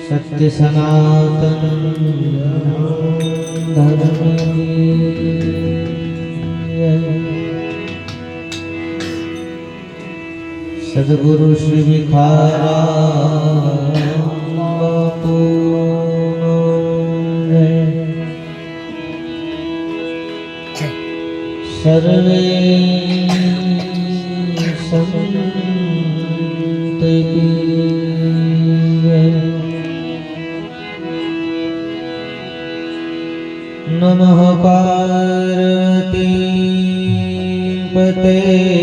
सत्य सनातन धर्म सद्गुरु श्री भिखाराम बापू सर्वे संत नमः पार्वती पते